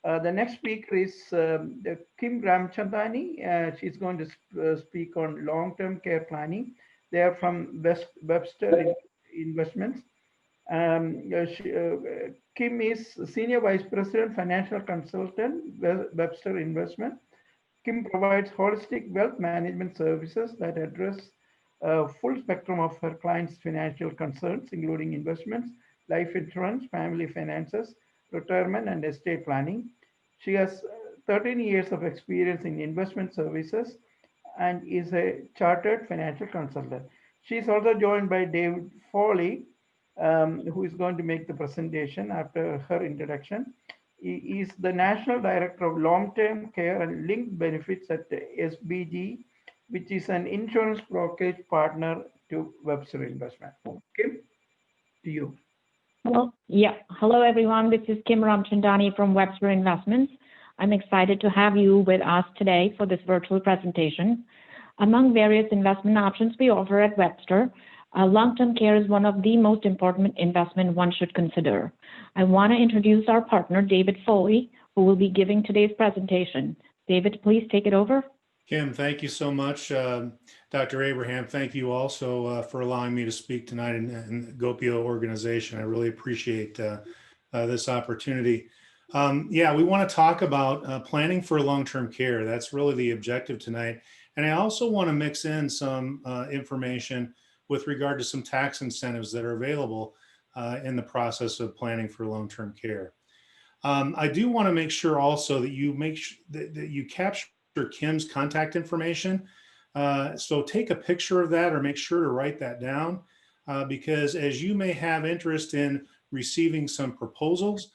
The next speaker is Kim Ramchandani. She's going to speak on long-term care planning. They are from Webster Investments. Kim is Senior Vice President, Financial Consultant, Webster Investment. Kim provides holistic wealth management services that address a full spectrum of her clients' financial concerns, including investments, life insurance, family finances, retirement, and estate planning. She has 13 years of experience in investment services and is a chartered financial consultant. She is also joined by David Foley, who is going to make the presentation after her introduction. He is the National Director of Long-Term Care and Linked Benefits at SBG, which is an insurance brokerage partner to Webster Investment. Kim, to you. Hello, everyone. This is Kim Ramchandani from Webster Investments. I'm excited to have you with us today for this virtual presentation. Among various investment options we offer at Webster, long-term care is one of the most important investment one should consider. I want to introduce our partner, David Foley, who will be giving today's presentation. David, please take it over. Kim, thank you so much. Dr. Abraham, thank you also for allowing me to speak tonight in the GOPIO organization. I really appreciate this opportunity. We want to talk about planning for long-term care. That's really the objective tonight. And I also want to mix in some information with regard to some tax incentives that are available in the process of planning for long-term care. I do want to make sure also that you that you capture Kim's contact information. So take a picture of that or make sure to write that down because as you may have interest in receiving some proposals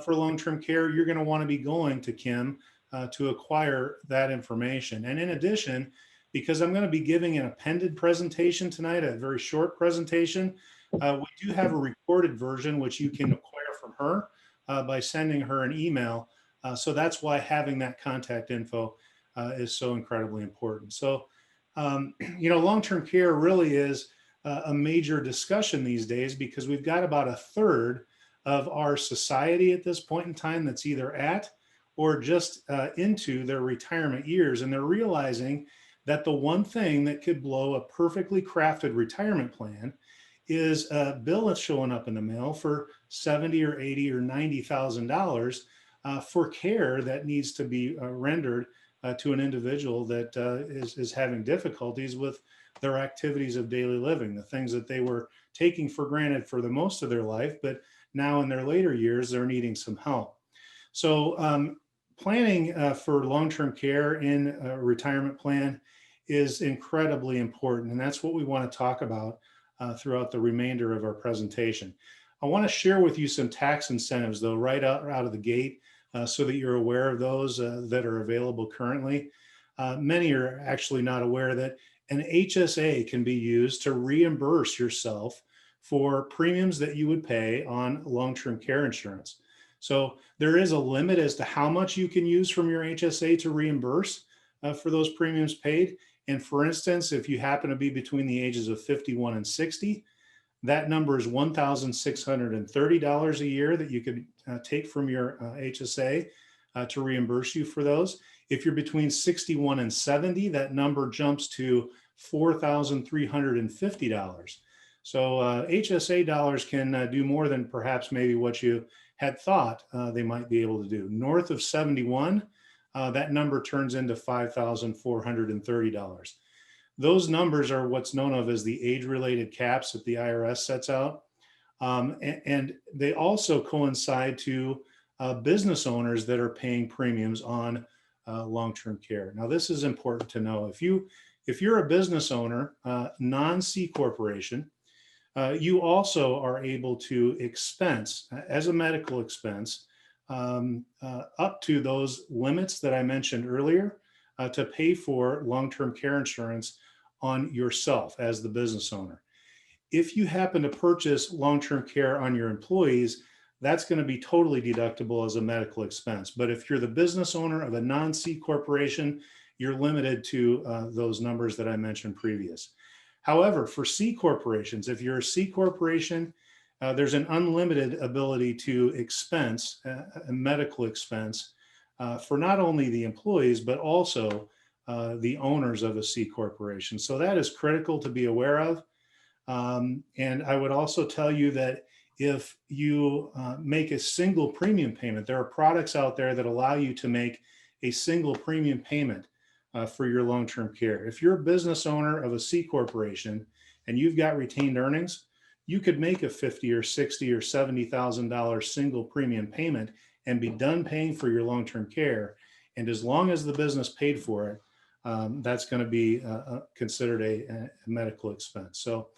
for long-term care, you're going to want to be going to Kim to acquire that information. And in addition, because I'm going to be giving an appended presentation tonight, a very short presentation, we do have a recorded version which you can acquire from her by sending her an email. So that's why having that contact info is so incredibly important. So, long-term care really is a major discussion these days because we've got about a third of our society at this point in time that's either at or just into their retirement years. And they're realizing that the one thing that could blow a perfectly crafted retirement plan is a bill that's showing up in the mail for $70 or $80 or $90,000 for care that needs to be rendered to an individual that is having difficulties with their activities of daily living, the things that they were taking for granted for the most of their life, but now in their later years, they're needing some help. So planning for long-term care in a retirement plan is incredibly important. And that's what we want to talk about throughout the remainder of our presentation. I want to share with you some tax incentives though, right out of the gate so that you're aware of those that are available currently. Many are actually not aware that an HSA can be used to reimburse yourself for premiums that you would pay on long-term care insurance. So there is a limit as to how much you can use from your HSA to reimburse for those premiums paid. And for instance, if you happen to be between the ages of 51 and 60, that number is $1,630 a year that you could take from your HSA to reimburse you for those. If you're between 61 and 70, that number jumps to $4,350. So HSA dollars can do more than perhaps maybe what you had thought they might be able to do. North of 71, that number turns into $5,430. Those numbers are what's known of as the age-related caps that the IRS sets out. And they also coincide to business owners that are paying premiums on long-term care. Now, this is important to know. If you're a business owner, non-C corporation, you also are able to expense as a medical expense up to those limits that I mentioned earlier to pay for long-term care insurance on yourself as the business owner. If you happen to purchase long-term care on your employees, that's going to be totally deductible as a medical expense. But if you're the business owner of a non-C corporation, you're limited to those numbers that I mentioned previous. However, for C corporations, if you're a C corporation, there's an unlimited ability to expense a medical expense for not only the employees, but also the owners of a C corporation. So that is critical to be aware of. And I would also tell you that if you make a single premium payment, there are products out there that allow you to make a single premium payment for your long-term care. If you're a business owner of a C corporation and you've got retained earnings, you could make a $50 or $60 or $70,000 single premium payment and be done paying for your long-term care. And as long as the business paid for it, that's going to be considered a medical expense. So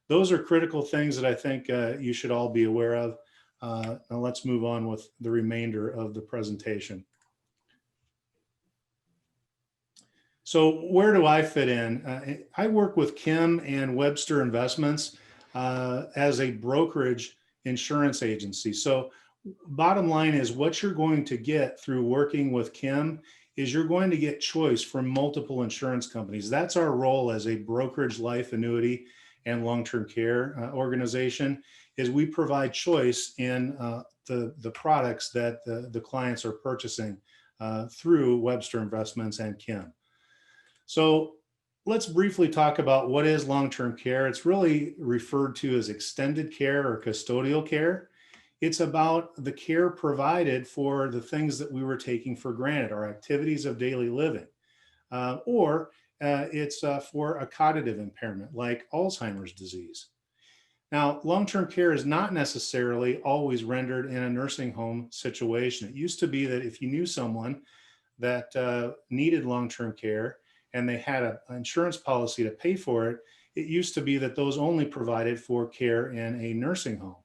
those are critical things that I think you should all be aware of. Now let's move on with the remainder of the presentation. So where do I fit in? I work with Kim and Webster Investments as a brokerage insurance agency. So bottom line is what you're going to get through working with Kim is you're going to get choice from multiple insurance companies. That's our role as a brokerage life annuity and long-term care organization, is we provide choice in the products that the clients are purchasing through Webster Investments and Kim. So let's briefly talk about what is long-term care. It's really referred to as extended care or custodial care. It's about the care provided for the things that we were taking for granted, our activities of daily living, or it's for a cognitive impairment like Alzheimer's disease. Now, long-term care is not necessarily always rendered in a nursing home situation. It used to be that if you knew someone that needed long-term care and they had an insurance policy to pay for it, it used to be that those only provided for care in a nursing home.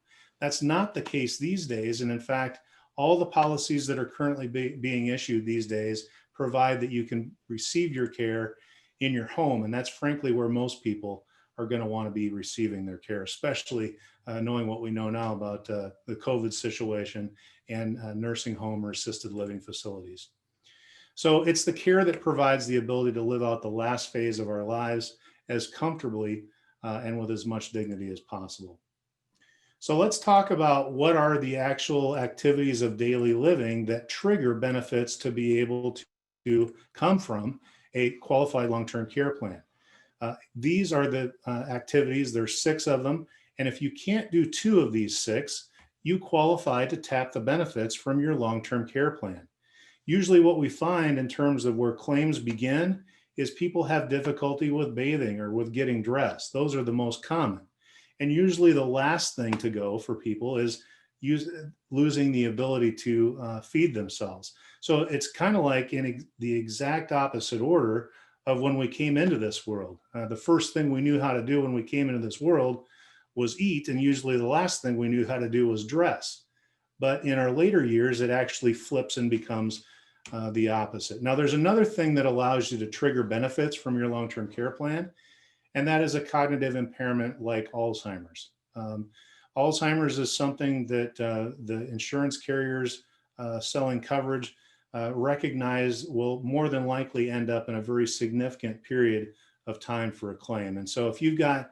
That's not the case these days. And in fact, all the policies that are currently being issued these days provide that you can receive your care in your home. And that's frankly where most people are going to want to be receiving their care, especially knowing what we know now about the COVID situation and nursing home or assisted living facilities. So it's the care that provides the ability to live out the last phase of our lives as comfortably and with as much dignity as possible. So let's talk about what are the actual activities of daily living that trigger benefits to be able to come from a qualified long-term care plan. These are the activities, there's 6 of them. And if you can't do 2 of these 6, you qualify to tap the benefits from your long-term care plan. Usually what we find in terms of where claims begin is people have difficulty with bathing or with getting dressed. Those are the most common. And usually the last thing to go for people is losing the ability to feed themselves. So it's kind of like in the exact opposite order of when we came into this world. The first thing we knew how to do when we came into this world was eat, and usually the last thing we knew how to do was dress. But in our later years, it actually flips and becomes the opposite. Now, there's another thing that allows you to trigger benefits from your long-term care plan, and that is a cognitive impairment like Alzheimer's. Alzheimer's is something that the insurance carriers selling coverage recognize will more than likely end up in a very significant period of time for a claim. And so if you've got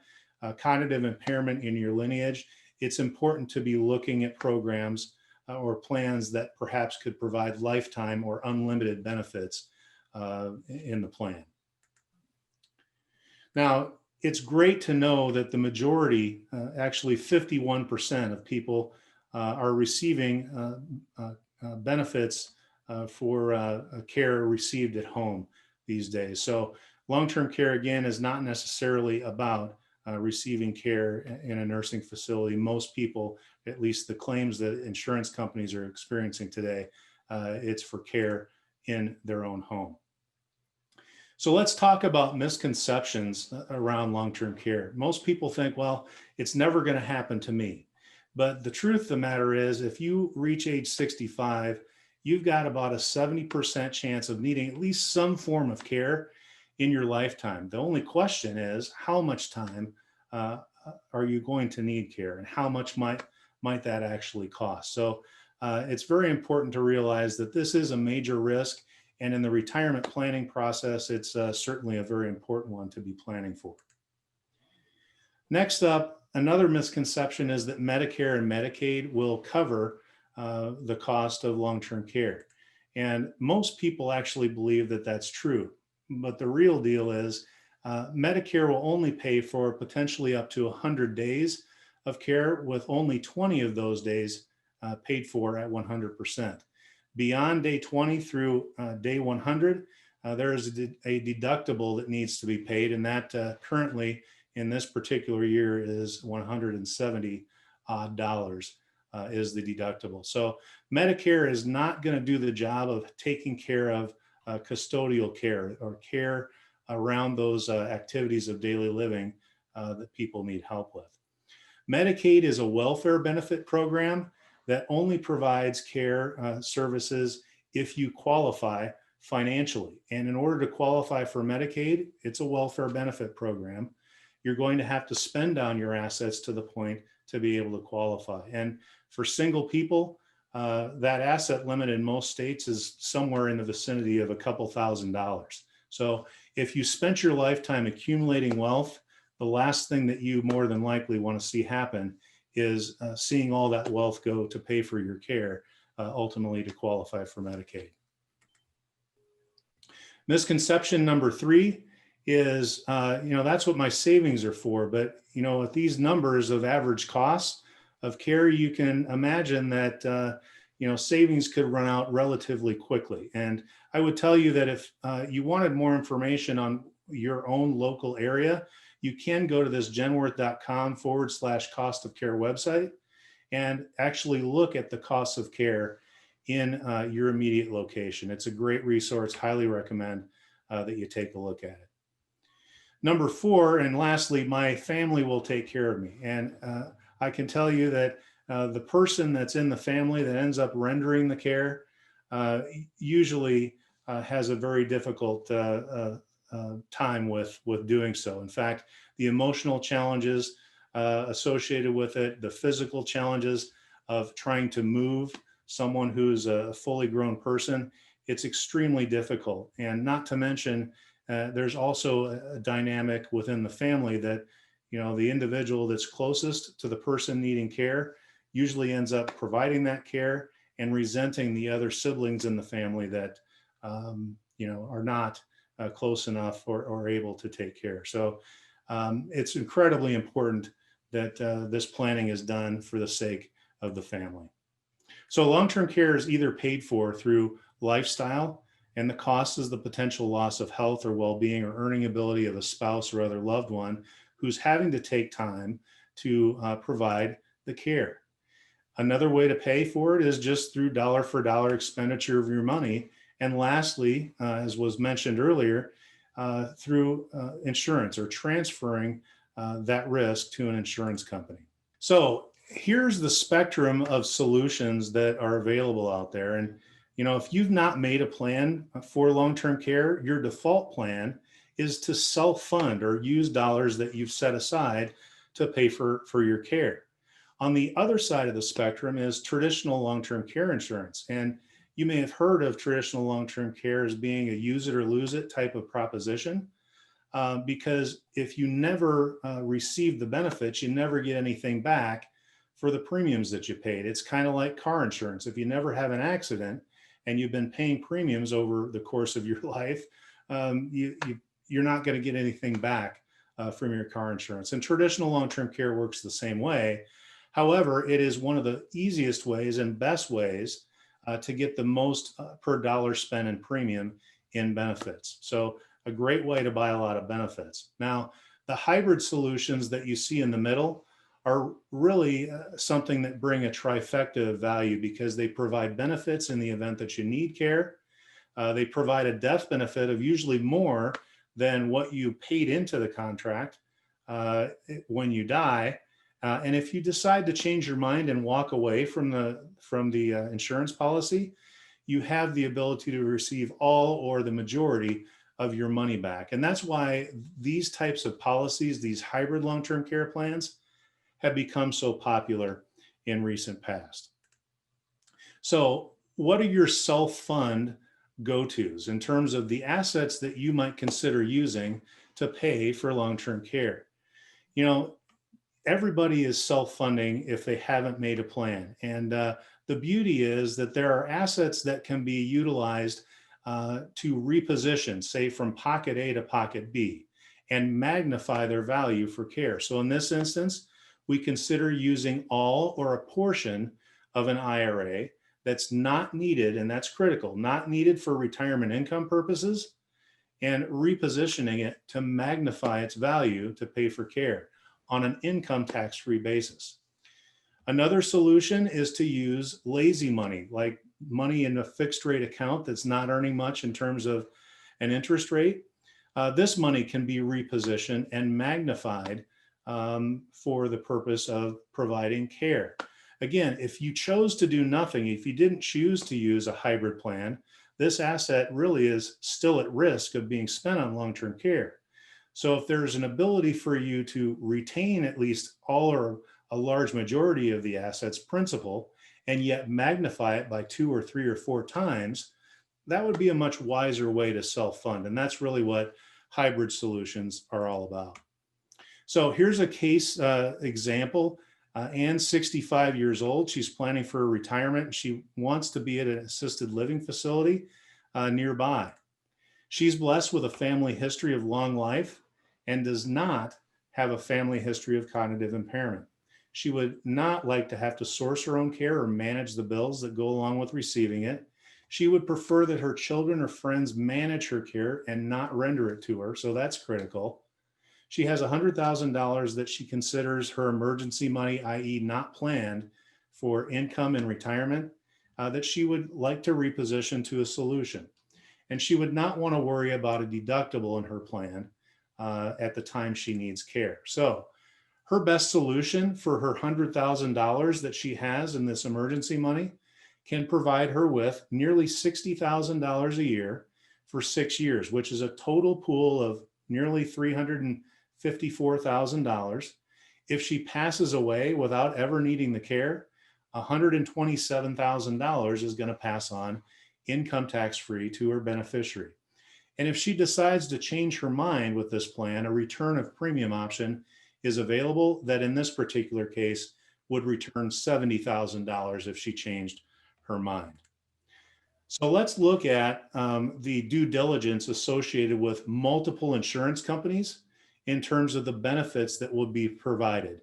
cognitive impairment in your lineage, it's important to be looking at programs or plans that perhaps could provide lifetime or unlimited benefits in the plan. Now, it's great to know that the majority, actually 51% of people are receiving benefits for care received at home these days. So long-term care, again, is not necessarily about receiving care in a nursing facility. Most people, at least the claims that insurance companies are experiencing today, it's for care in their own home. So let's talk about misconceptions around long-term care. Most people think, well, it's never going to happen to me. But the truth of the matter is, if you reach age 65, you've got about a 70% chance of needing at least some form of care in your lifetime. The only question is, how much time are you going to need care, and how much might that actually cost? So it's very important to realize that this is a major risk, and in the retirement planning process, it's certainly a very important one to be planning for. Next up, Another misconception is that Medicare and Medicaid will cover the cost of long-term care. And most people actually believe that that's true. But the real deal is Medicare will only pay for potentially up to 100 days of care, with only 20 of those days paid for at 100%. Beyond day 20 through day 100, there is a deductible that needs to be paid, and that currently in this particular year is $170 is the deductible. So Medicare is not going to do the job of taking care of custodial care or care around those activities of daily living that people need help with. Medicaid is a welfare benefit program that only provides care services if you qualify financially. And in order to qualify for Medicaid, it's a welfare benefit program. You're going to have to spend down your assets to the point to be able to qualify. And for single people, that asset limit in most states is somewhere in the vicinity of a couple $1,000s. So if you spent your lifetime accumulating wealth, the last thing that you more than likely want to see happen is seeing all that wealth go to pay for your care, ultimately to qualify for Medicaid. Misconception number 3 is, that's what my savings are for. But, with these numbers of average costs of care, you can imagine that, savings could run out relatively quickly. And I would tell you that if you wanted more information on your own local area, you can go to this genworth.com/cost of care website and actually look at the costs of care in your immediate location. It's a great resource. Highly recommend that you take a look at it. Number 4, and lastly, my family will take care of me. And I can tell you that the person that's in the family that ends up rendering the care usually has a very difficult time with doing so. In fact, the emotional challenges associated with it, the physical challenges of trying to move someone who's a fully grown person, it's extremely difficult. And not to mention, there's also a dynamic within the family that, the individual that's closest to the person needing care usually ends up providing that care and resenting the other siblings in the family that, are not close enough or able to take care. So it's incredibly important that this planning is done for the sake of the family. So long-term care is either paid for through lifestyle, and the cost is the potential loss of health or well-being or earning ability of a spouse or other loved one who's having to take time to provide the care. Another way to pay for it is just through dollar for dollar expenditure of your money. And lastly, as was mentioned earlier, through insurance or transferring that risk to an insurance company. So here's the spectrum of solutions that are available out there. And, if you've not made a plan for long-term care, your default plan is to self-fund or use dollars that you've set aside to pay for your care. On the other side of the spectrum is traditional long-term care insurance. And you may have heard of traditional long-term care as being a use it or lose it type of proposition, because if you never receive the benefits, you never get anything back for the premiums that you paid. It's kind of like car insurance. If you never have an accident and you've been paying premiums over the course of your life, you're not going to get anything back from your car insurance. And traditional long-term care works the same way. However, it is one of the easiest ways and best ways to get the most per dollar spent in premium in benefits. So a great way to buy a lot of benefits. Now, the hybrid solutions that you see in the middle are really something that bring a trifecta of value because they provide benefits in the event that you need care. They provide a death benefit of usually more than what you paid into the contract when you die. And if you decide to change your mind and walk away from the insurance policy, you have the ability to receive all or the majority of your money back. And that's why these types of policies, these hybrid long-term care plans, have become so popular in recent past. So what are your self-fund go-tos in terms of the assets that you might consider using to pay for long-term care? everybody is self-funding if they haven't made a plan. And the beauty is that there are assets that can be utilized to reposition, say from pocket A to pocket B, and magnify their value for care. So in this instance, we consider using all or a portion of an IRA that's not needed, and that's critical, not needed for retirement income purposes, and repositioning it to magnify its value to pay for care on an income tax-free basis. Another solution is to use lazy money, like money in a fixed rate account that's not earning much in terms of an interest rate. This money can be repositioned and magnified for the purpose of providing care. Again, if you chose to do nothing, if you didn't choose to use a hybrid plan, this asset really is still at risk of being spent on long-term care. So if there's an ability for you to retain at least all or a large majority of the asset's principal and yet magnify it by 2 or 3 or 4 times, that would be a much wiser way to self-fund. And that's really what hybrid solutions are all about. So here's a case example. Anne's 65 years old. She's planning for retirement. She wants to be at an assisted living facility nearby. She's blessed with a family history of long life and does not have a family history of cognitive impairment. She would not like to have to source her own care or manage the bills that go along with receiving it. She would prefer that her children or friends manage her care and not render it to her, so that's critical. She has $100,000 that she considers her emergency money, i.e. not planned for income and retirement, that she would like to reposition to a solution. And she would not want to worry about a deductible in her plan at the time she needs care. So her best solution for her $100,000 that she has in this emergency money can provide her with nearly $60,000 a year for 6 years, which is a total pool of nearly $354,000. If she passes away without ever needing the care, $127,000 is going to pass on income tax-free to her beneficiary. And if she decides to change her mind with this plan, a return of premium option is available that in this particular case would return $70,000 if she changed her mind. So let's look at the due diligence associated with multiple insurance companies in terms of the benefits that will be provided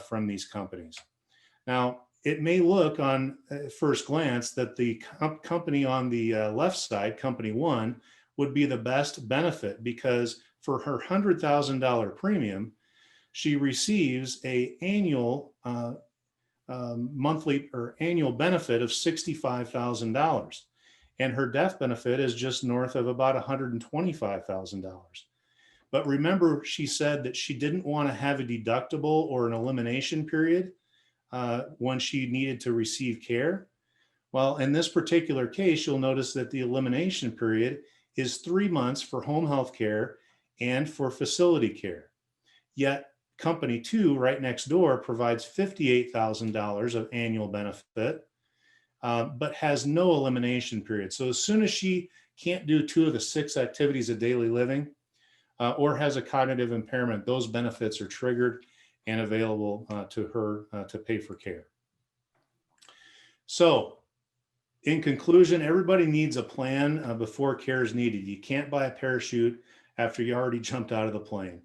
from these companies. Now, it may look on first glance that the company on the left side, company one, would be the best benefit because for her $100,000 premium, she receives an annual monthly or annual benefit of $65,000. And her death benefit is just north of about $125,000. But remember, she said that she didn't want to have a deductible or an elimination period when she needed to receive care. Well, in this particular case, you'll notice that the elimination period is 3 months for home health care and for facility care. Yet company two right next door provides $58,000 of annual benefit, but has no elimination period. So as soon as she can't do 2 of the 6 activities of daily living or has a cognitive impairment, those benefits are triggered and available to her to pay for care. So in conclusion, everybody needs a plan before care is needed. You can't buy a parachute after you already jumped out of the plane.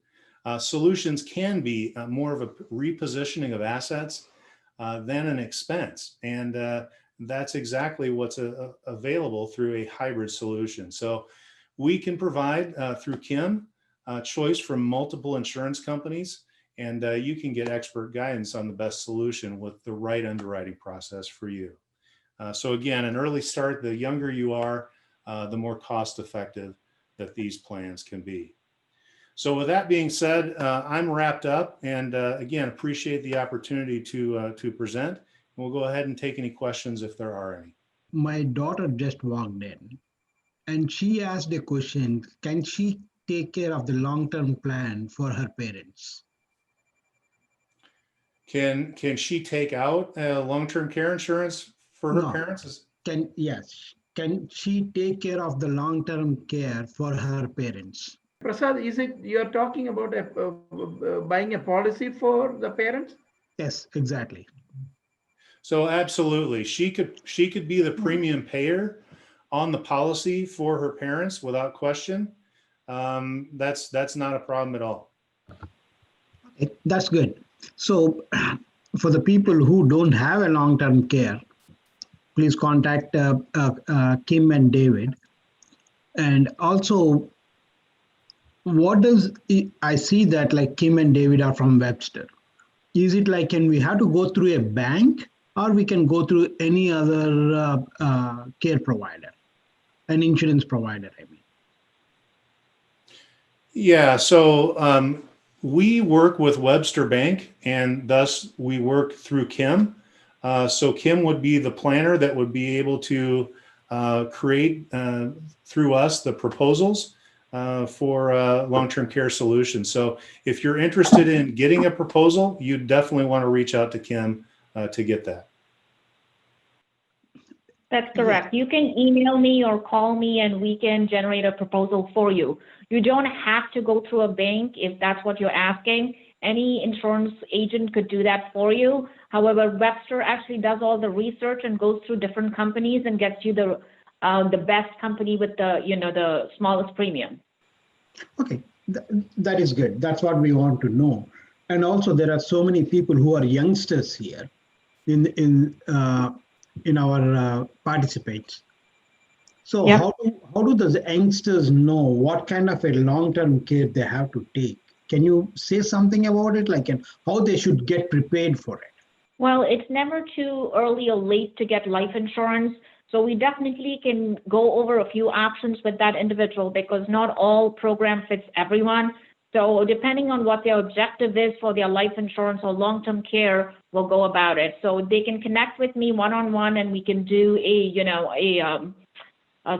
Solutions can be more of a repositioning of assets than an expense. And that's exactly what's available through a hybrid solution. So we can provide through Kim choice from multiple insurance companies, and you can get expert guidance on the best solution with the right underwriting process for you. So again, an early start, the younger you are, the more cost effective that these plans can be. So with that being said, I'm wrapped up, and again, appreciate the opportunity to present. We'll go ahead and take any questions if there are any. My daughter just walked in and she asked a question, can she take care of the long-term plan for her parents? Can she take out long-term care insurance for her parents? Yes. Can she take care of the long-term care for her parents? Prasad, is it you're talking about buying a policy for the parents? Yes, exactly. So absolutely, she could be the premium payer on the policy for her parents without question. That's not a problem at all. That's good. So for the people who don't have a long-term care, please contact Kim and David. And also, what does I see that like Kim and David are from Webster. Is it like, can we have to go through a bank, or we can go through any other care provider, an insurance provider, I mean? Yeah, so we work with Webster Bank, and thus we work through Kim. So Kim would be the planner that would be able to create through us the proposals for long-term care solutions. So if you're interested in getting a proposal, you definitely want to reach out to Kim to get that. That's correct. You can email me or call me and we can generate a proposal for you. You don't have to go through a bank if that's what you're asking. Any insurance agent could do that for you. However, Webster actually does all the research and goes through different companies and gets you the best company with the, the smallest premium. Okay, that is good. That's what we want to know. And also, there are so many people who are youngsters here in our participants. So Yep. how do the youngsters know what kind of a long-term care they have to take? Can you say something about it, like how they should get prepared for it? Well, it's never too early or late to get life insurance. So we definitely can go over a few options with that individual because not all program fits everyone. So depending on what their objective is for their life insurance or long-term care, we'll go about it. So they can connect with me one-on-one and we can do a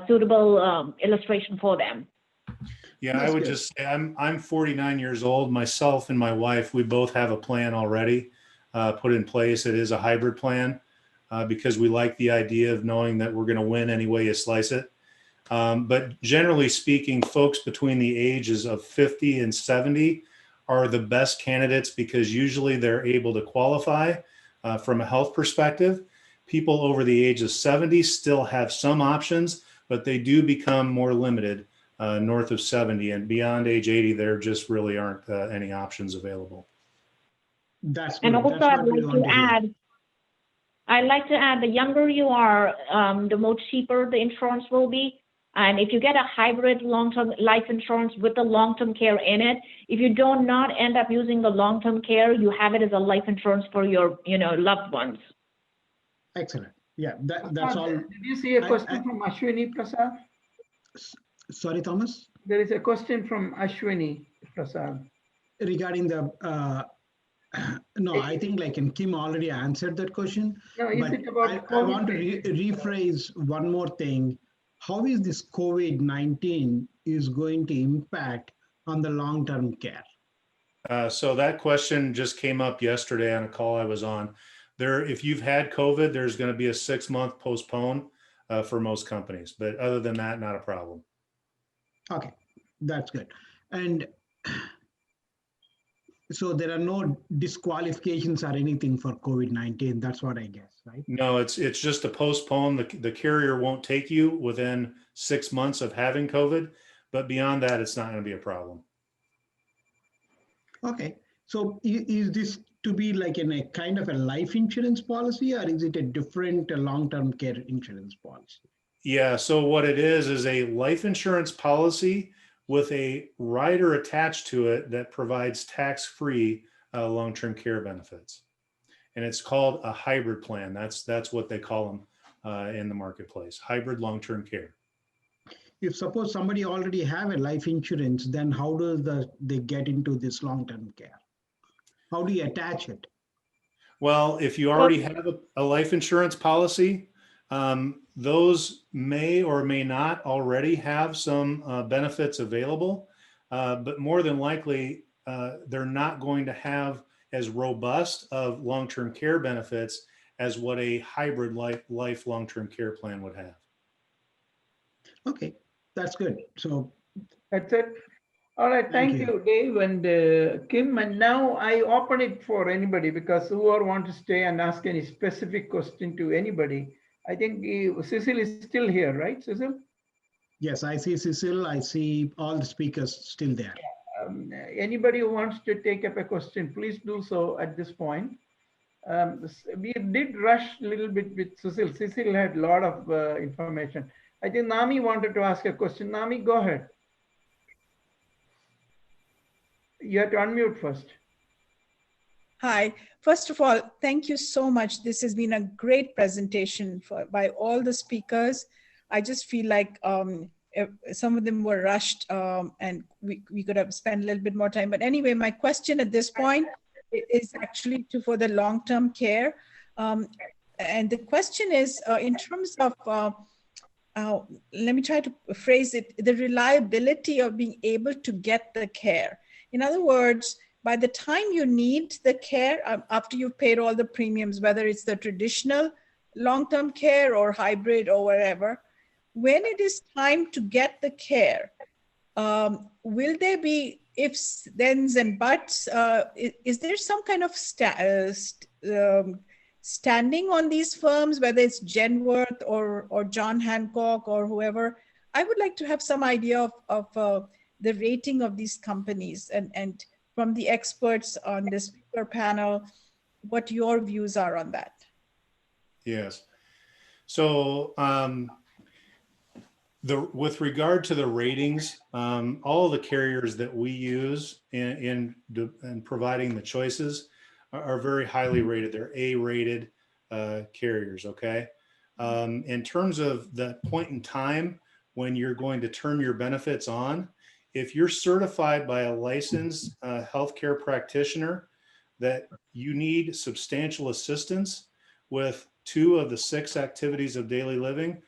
suitable illustration for them. Yeah, I would just say I'm 49 years old. Myself and my wife, we both have a plan already put in place. It is a hybrid plan because we like the idea of knowing that we're going to win any way you slice it. But generally speaking, folks between the ages of 50 and 70 are the best candidates because usually they're able to qualify from a health perspective. People over the age of 70 still have some options, but they do become more limited north of 70, and beyond age 80, there just really aren't any options available. That's good. And also, That's I'd like to add, the younger you are, the more cheaper the insurance will be. And if you get a hybrid long-term life insurance with the long-term care in it, if you do not end up using the long-term care, you have it as a life insurance for your, loved ones. Excellent. Yeah, that's all. Did you see a question from Ashwini Prasad? Sorry, Thomas? There is a question from Ashwini Prasad. Regarding the, no, I think Kim already answered that question. No, is it about I want to rephrase one more thing. How is this COVID-19 is going to impact on the long-term care? So that question just came up yesterday on a call I was on. If you've had COVID, there's going to be a 6-month postpone for most companies. But other than that, not a problem. Okay, that's good. And so there are no disqualifications or anything for COVID-19. That's what I guess, right? No, it's just a postpone. The carrier won't take you within 6 months of having COVID, but beyond that, it's not going to be a problem. Okay, so is this to be like in a kind of a life insurance policy, or is it a different long-term care insurance policy? Yeah, so what it is a life insurance policy with a rider attached to it that provides tax-free long-term care benefits. And it's called a hybrid plan. That's what they call them in the marketplace, hybrid long-term care. If suppose somebody already have a life insurance, then how do they get into this long-term care? How do you attach it? Well, if you already have a life insurance policy, those may or may not already have some benefits available, but more than likely, they're not going to have as robust of long-term care benefits as what a hybrid life long-term care plan would have. Okay, that's good. So that's it. All right, thank you. you, Dave and Kim. And now I open it for anybody because whoever wants to stay and ask any specific question to anybody. I think Cecil is still here, right, Cecil? Yes, I see Cecil. I see all the speakers still there. Anybody who wants to take up a question, please do so at this point. We did rush a little bit with Cecil. Cecil had a lot of information. I think Nami wanted to ask a question. Nami, go ahead. You have to unmute first. Hi. First of all, thank you so much. This has been a great presentation by all the speakers. I just feel like some of them were rushed and we could have spent a little bit more time. But anyway, my question at this point is actually for the long-term care. And the question is in terms of, let me try to phrase it, the reliability of being able to get the care. In other words, by the time you need the care, after you've paid all the premiums, whether it's the traditional long-term care or hybrid or whatever, when it is time to get the care, will there be ifs, thens, and buts? Is there some kind of standing on these firms, whether it's Genworth or John Hancock or whoever? I would like to have some idea of the rating of these companies and from the experts on this speaker panel, what your views are on that. Yes. So with regard to the ratings, all the carriers that we use in providing the choices are very highly rated. They're A-rated carriers, okay? In terms of the point in time when you're going to turn your benefits on, if you're certified by a licensed healthcare practitioner that you need substantial assistance with 2 of the 6 activities of daily living,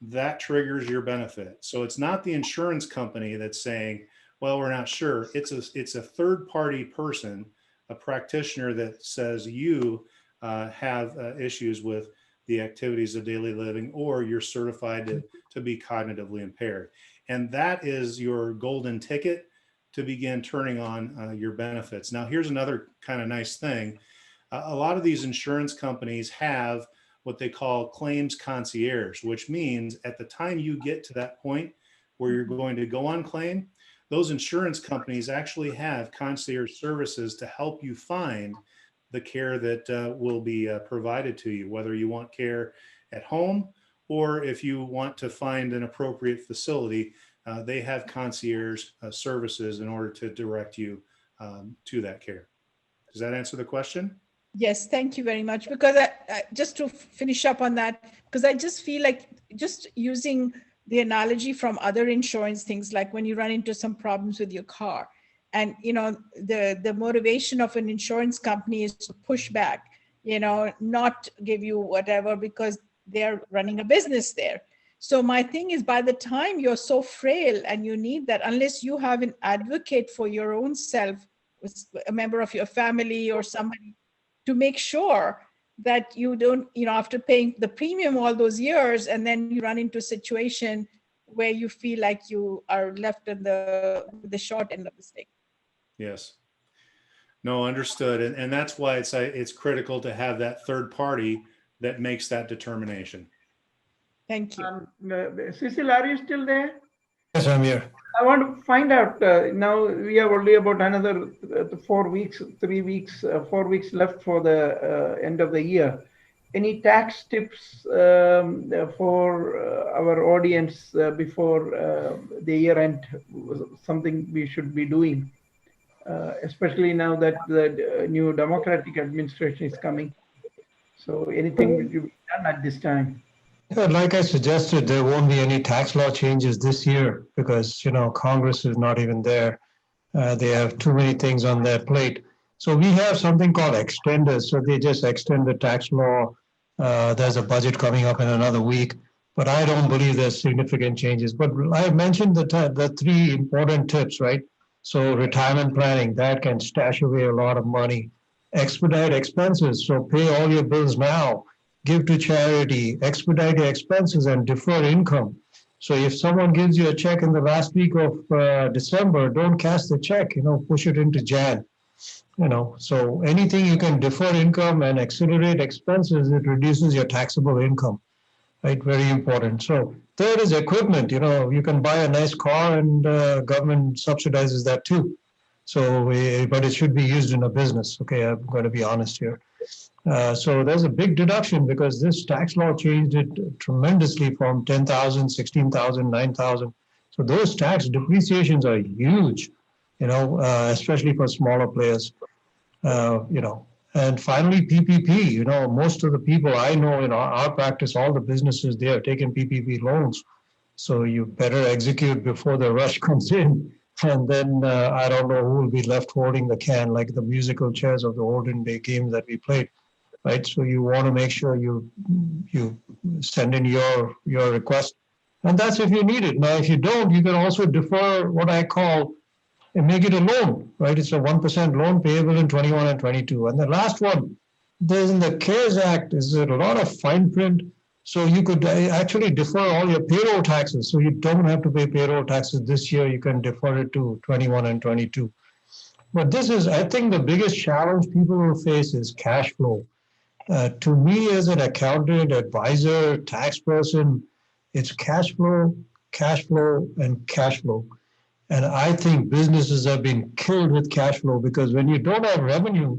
that triggers your benefit. So it's not the insurance company that's saying, well, we're not sure. It's a third-party person, a practitioner that says you have issues with the activities of daily living, or you're certified to be cognitively impaired. And that is your golden ticket to begin turning on your benefits. Now, here's another kind of nice thing. A lot of these insurance companies have what they call claims concierge, which means at the time you get to that point where you're going to go on claim, those insurance companies actually have concierge services to help you find the care that will be provided to you, whether you want care at home or if you want to find an appropriate facility, they have concierge services in order to direct you to that care. Does that answer the question? Yes, thank you very much. Because just to finish up on that, because I just feel like just using the analogy from other insurance things, like when you run into some problems with your car, and the motivation of an insurance company is to push back, not give you whatever because they're running a business there. So my thing is, by the time you're so frail and you need that, unless you have an advocate for your own self, a member of your family or somebody, to make sure that you don't, after paying the premium all those years, and then you run into a situation where you feel like you are left in the short end of the stick. Yes. No, understood. And that's why it's critical to have that third party that makes that determination. Thank you. Cecil, are you still there? Yes, I'm here. I want to find out, now we have only about another 4 weeks left for the end of the year. Any tax tips for our audience before the year end, something we should be doing, especially now that the new Democratic administration is coming. So anything will be done at this time? Yeah, like I suggested, there won't be any tax law changes this year because, Congress is not even there. They have too many things on their plate. So we have something called extenders. So they just extend the tax law. There's a budget coming up in another week, but I don't believe there's significant changes. But I mentioned the 3 important tips, right? So retirement planning, that can stash away a lot of money. Expedite expenses, so pay all your bills now. Give to charity, expedite your expenses, and defer income. So if someone gives you a check in the last week of December, don't cash the check, push it into Jan. So anything you can defer income and accelerate expenses, it reduces your taxable income, right? Very important. So third is equipment. You can buy a nice car and government subsidizes that too. So, but it should be used in a business. Okay, I'm going to be honest here. So there's a big deduction because this tax law changed it tremendously from 10,000, 16,000, 9,000. So those tax depreciations are huge, especially for smaller players, And finally, PPP, most of the people I know in our practice, all the businesses, they are taking PPP loans. So you better execute before the rush comes in. And then I don't know who will be left holding the can, like the musical chairs of the olden day games that we played. Right, so you want to make sure you send in your request, and that's if you need it. Now, if you don't, you can also defer what I call and make it a loan. Right, it's a 1% loan payable in 21 and 22. And the last one, there's in the CARES Act is a lot of fine print, so you could actually defer all your payroll taxes. So you don't have to pay payroll taxes this year. You can defer it to 21 and 22. But this is, I think, the biggest challenge people will face is cash flow. To me, as an accountant, advisor, tax person, it's cash flow, and cash flow. And I think businesses have been killed with cash flow because when you don't have revenue,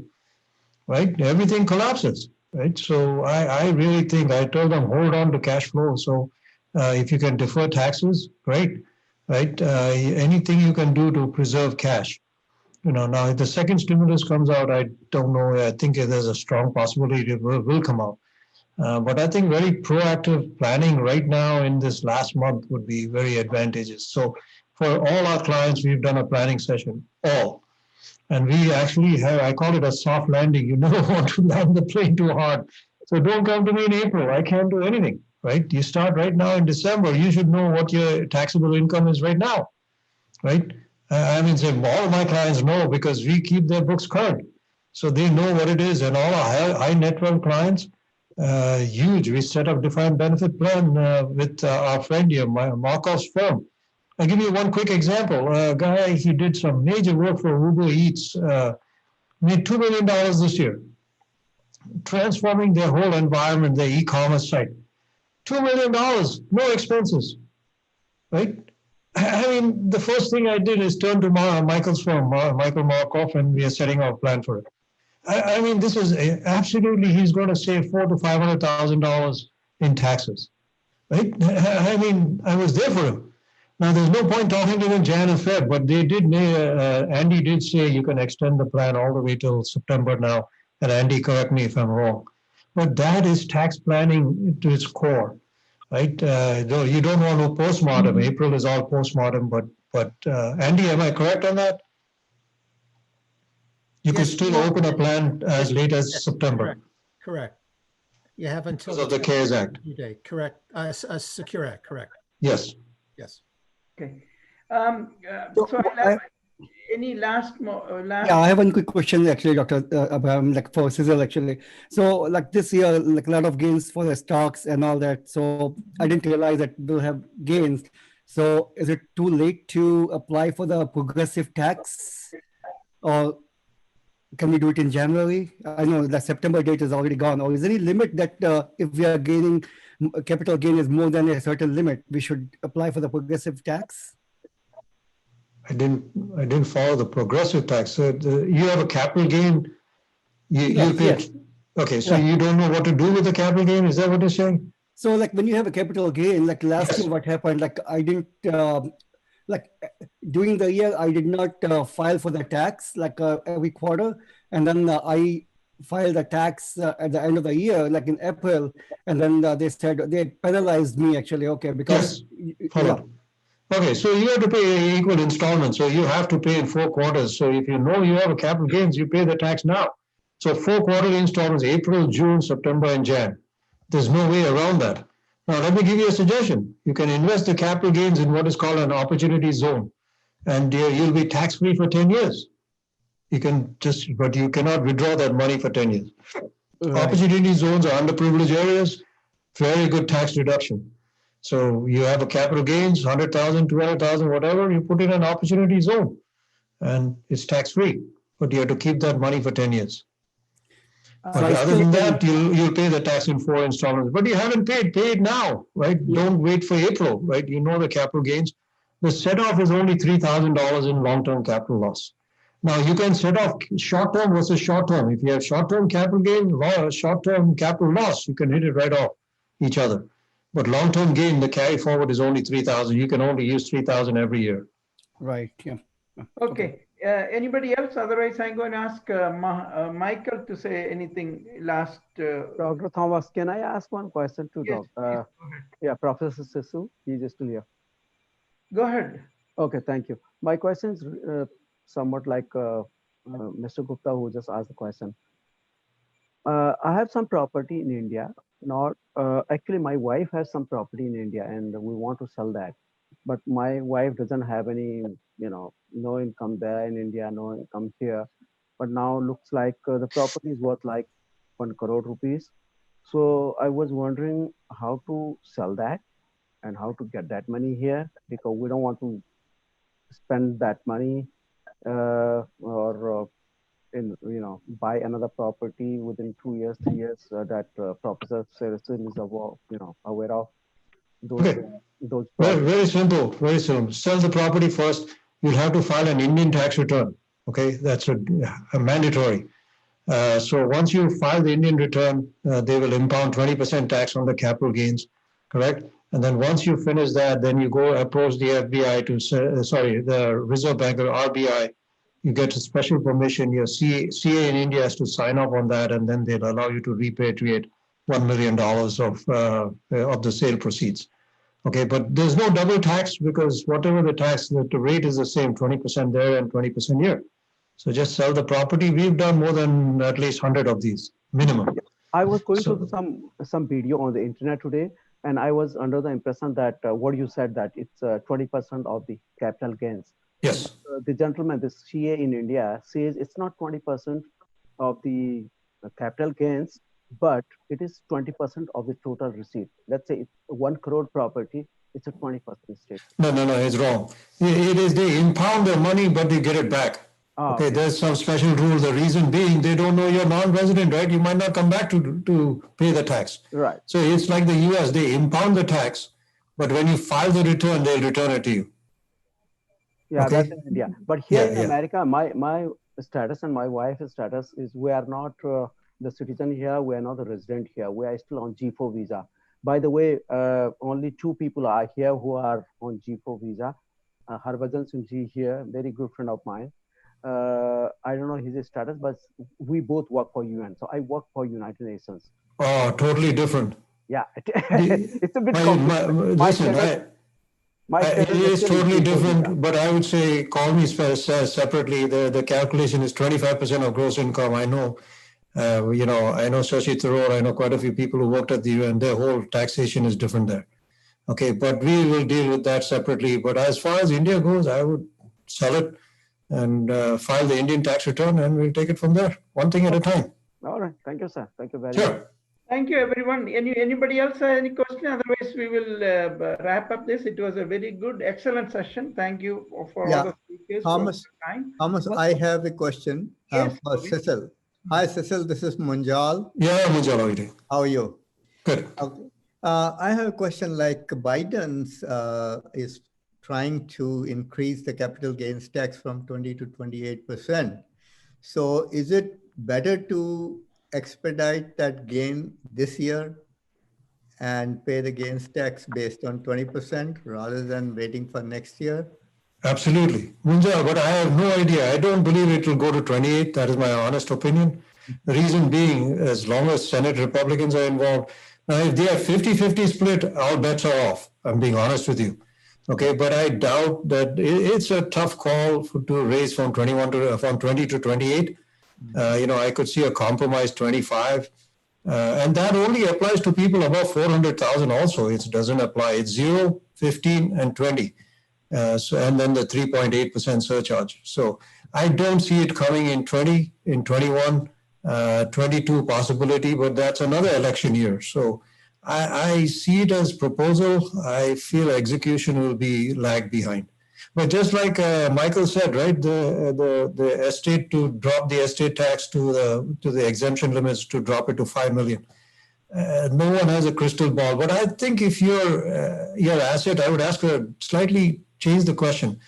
right, everything collapses, right? So I really think, I told them, hold on to cash flow. So if you can defer taxes, great, right? Anything you can do to preserve cash. Now if the second stimulus comes out, I don't know. I think there's a strong possibility it will come out. But I think very proactive planning right now in this last month would be very advantageous. So for all our clients, we've done a planning session, all. And we actually have, I call it a soft landing. You never want to land the plane too hard. So don't come to me in April. I can't do anything, right? You start right now in December. You should know what your taxable income is right now, right? All of my clients know because we keep their books current. So they know what it is. And all our high net worth clients, huge. We set up defined benefit plan with our friend here, Markov's firm. I'll give you one quick example. A guy, he did some major work for Uber Eats, made $2 million this year, transforming their whole environment, their e-commerce site. $2 million, no expenses, right? The first thing I did is turn to Michael's firm, Michael Markov, and we are setting our plan for it. This is absolutely, he's going to save $400,000 to $500,000 in taxes, right? I was there for him. Now, there's no point talking to him in Jan and Feb, but they did, Andy did say you can extend the plan all the way till September now, and Andy, correct me if I'm wrong. But that is tax planning to its core. Right? Though you don't want to postmortem. April is all postmortem, but Andy, am I correct on that? You could still open a plan as late as September. Correct. You have until because of the CARES Act. Day. Correct. Secure Act. Correct. Yes. Yes. Okay. Any last? Yeah, I have one quick question actually, Dr. Abraham, for Cecil actually. So this year, a lot of gains for the stocks and all that. So I didn't realize that we'll have gains. So is it too late to apply for the progressive tax, or can we do it in January? I know the September date is already gone. Or is there any limit that if we are gaining capital gain is more than a certain limit, we should apply for the progressive tax? I didn't follow the progressive tax. So you have a capital gain. You pay. Yes. Okay, so you don't know what to do with the capital gain. Is that what you're saying? So when you have a capital gain, last year, what happened? I didn't during the year I did not file for the tax every quarter, and then I filed the tax at the end of the year, in April, and then they said they penalized me actually. Okay, because Okay, so you have to pay equal installments. So you have to pay in 4 quarters. So if you know you have a capital gains, you pay the tax now. So 4 quarterly installments, April, June, September, and Jan. There's no way around that. Now, let me give you a suggestion. You can invest the capital gains in what is called an opportunity zone, and you'll be tax-free for 10 years. But you cannot withdraw that money for 10 years. Right. Opportunity zones are underprivileged areas, very good tax deduction. So you have a capital gains, 100,000, 200,000, whatever, you put in an opportunity zone and it's tax-free, but you have to keep that money for 10 years. But other than that, you'll pay the tax in 4 installments. But you haven't paid, pay it now, right? Yeah. Don't wait for April, right? You know the capital gains. The set-off is only $3,000 in long-term capital loss. Now, you can set off short-term versus short-term. If you have short-term capital gain, short-term capital loss, you can hit it right off each other. But long-term gain, the carry forward is only 3,000. You can only use 3,000 every year. Right, yeah. Okay. Anybody else? Otherwise, I'm going to ask Michael to say anything last. Dr. Thomas, can I ask one question to yes, Dr. Yeah, Professor Sisu, he's just still here. Go ahead. Okay, thank you. My question is somewhat like Mr. Gupta, who just asked the question. I have some property in India. Not actually, my wife has some property in India, and we want to sell that. But my wife doesn't have any, no income there in India, no income here. But now looks like the property is worth like 1 crore rupees. So I was wondering how to sell that and how to get that money here, because we don't want to spend that money or buy another property within 2 years, 3 years that Professor Saracen is aware of. Those very simple, very simple. Sell the property first. You'll have to file an Indian tax return. Okay, that's a mandatory. So once you file the Indian return, they will impound 20% tax on the capital gains, correct? And then once you finish that, then you go approach the FBI the Reserve Bank or RBI. You get a special permission. Your CA in India has to sign up on that, and then they'll allow you to repatriate $1 million of the sale proceeds. Okay, but there's no double tax because whatever the tax, the rate is the same, 20% there and 20% here. So just sell the property. We've done more than at least 100 of these, minimum. I was going to some video on the internet today, and I was under the impression that what you said, that it's 20% of the capital gains. Yes. The gentleman, the CA in India, says it's not 20% of the capital gains, but it is 20% of the total receipt. Let's say it's 1 crore property, it's a 20% state. No, it's wrong. It is they impound their money, but they get it back. Okay, there's some special rule. The reason being, they don't know you're non-resident, right? You might not come back to pay the tax. Right. So it's like the US, they impound the tax, but when you file the return, they'll return it to you. Yeah, okay. That's in India. But here in America, my status and my wife's status is we are not the citizen here. We are not the resident here. We are still on G4 visa. By the way, only 2 people are here who are on G4 visa. Harbhajan Singh Ji here, very good friend of mine. I don't know his status, but we both work for UN. So I work for United Nations. Oh, totally different. Yeah, it's a bit complicated. It is totally different, but I would say call me separately. The calculation is 25% of gross income. I know, I know Shashi Tharoor, I know quite a few people who worked at the UN. Their whole taxation is different there. Okay, but we will deal with that separately. But as far as India goes, I would sell it and file the Indian tax return, and we'll take it from there, one thing at a time. All right, thank you, sir. Thank you very much. Thank you, everyone. Anybody else have any question? Otherwise, we will wrap up this. It was a very good, excellent session. Thank you for all the speakers. Thomas, I have a question for Cecil. Hi, Cecil. This is Munjal. Yeah, Munjal, how are you doing? How are you? Good. Okay. I have a question. Like Biden's is trying to increase the capital gains tax from 20 to 28%. So, is it better to expedite that gain this year and pay the gains tax based on 20% rather than waiting for next year? Absolutely. Munjal, but I have no idea. I don't believe it will go to 28. That is my honest opinion. The reason being, as long as Senate Republicans are involved, now if they are 50-50 split, all bets are off. I'm being honest with you. Okay, but I doubt that it's a tough call to raise from 20 to 28. I could see a compromise 25, and that only applies to people above 400,000 also. It doesn't apply. It's 0, 15, and 20. And then the 3.8% surcharge. So I don't see it coming in 20, in 21, 22 possibility, but that's another election year. So I see it as proposal. I feel execution will be lag behind. But just like Michael said, right, the estate to drop the estate tax to the exemption limits to drop it to 5 million. No one has a crystal ball, but I think if your asset, I would ask her slightly change the question.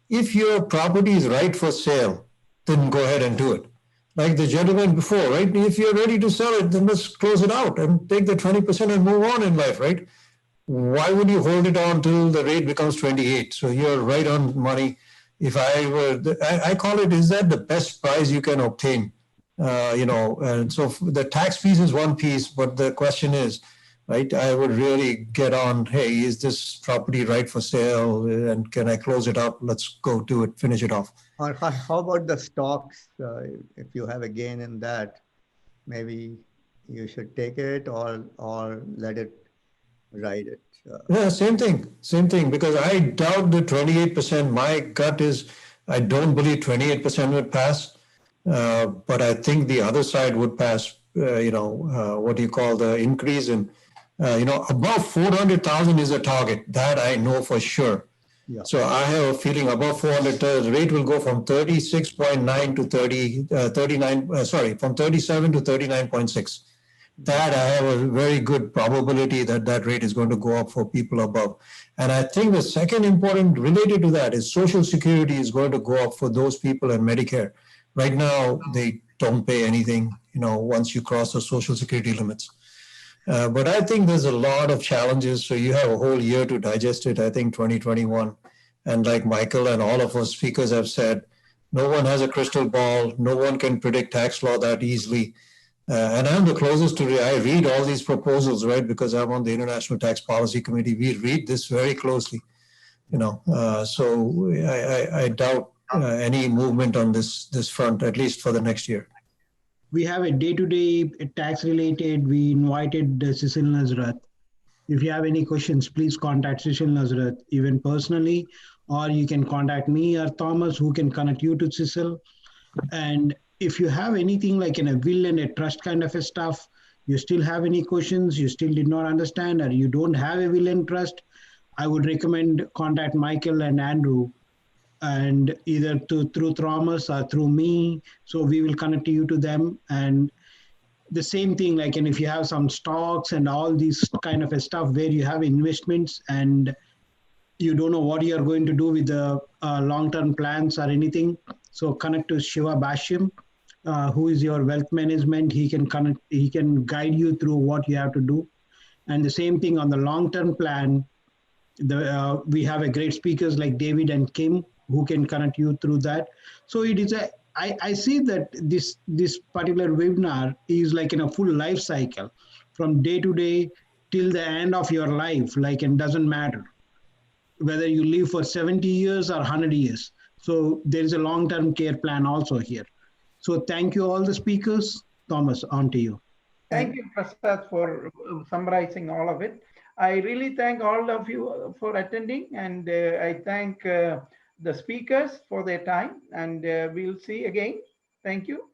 If your property is right for sale, then go ahead and do it. Like the gentleman before, right? If you're ready to sell it, then let's close it out and take the 20% and move on in life, right? Why would you hold it on till the rate becomes 28? So you're right on money. If I call it, is that the best price you can obtain? And so the tax piece is one piece, but the question is, right, I would really get on, hey, is this property right for sale? And can I close it up? Let's go do it, finish it off. Or how about the stocks? If you have a gain in that, maybe you should take it or let it ride it. Yeah, same thing, because I doubt the 28%. My gut is I don't believe 28% would pass, but I think the other side would pass, what do you call the increase in, above 400,000 is a target. That I know for sure. Yeah. So I have a feeling above 400, the rate will go from 36.9 to from 37 to 39.6. That I have a very good probability that rate is going to go up for people above. And I think the second important related to that is Social Security is going to go up for those people in Medicare. Right now, they don't pay anything, once you cross the Social Security limits. But I think there's a lot of challenges. So you have a whole year to digest it, I think 2021. And like Michael and all of us speakers have said, no one has a crystal ball. No one can predict tax law that easily. And I'm the closest to I read all these proposals, right? Because I'm on the International Tax Policy Committee. We read this very closely, so I doubt any movement on this front, at least for the next year. We have a day-to-day tax related. We invited Cecil Nazrat. If you have any questions, please contact Cecil Nazrat, even personally, or you can contact me or Thomas, who can connect you to Cecil. And if you have anything like in a will and a trust kind of a stuff, you still have any questions, you still did not understand, or you don't have a will and trust, I would recommend contact Michael and Andrew, and either through Thomas or through me. So we will connect you to them. And the same thing, like, and if you have some stocks and all these kind of a stuff where you have investments and you don't know what you are going to do with the long-term plans or anything, so connect to Shiva Bashim, who is your wealth management. He can guide you through what you have to do. And the same thing on the long-term plan, we have a great speakers like David and Kim who can connect you through that. So it is I see that this particular webinar is like in a full life cycle from day to day till the end of your life, like, it doesn't matter whether you live for 70 years or 100 years. So there is a long-term care plan also here. So thank you all the speakers. Thomas, on to you. Thank you, Prasad, for summarizing all of it. I really thank all of you for attending, and I thank the speakers for their time, and we'll see again. Thank you.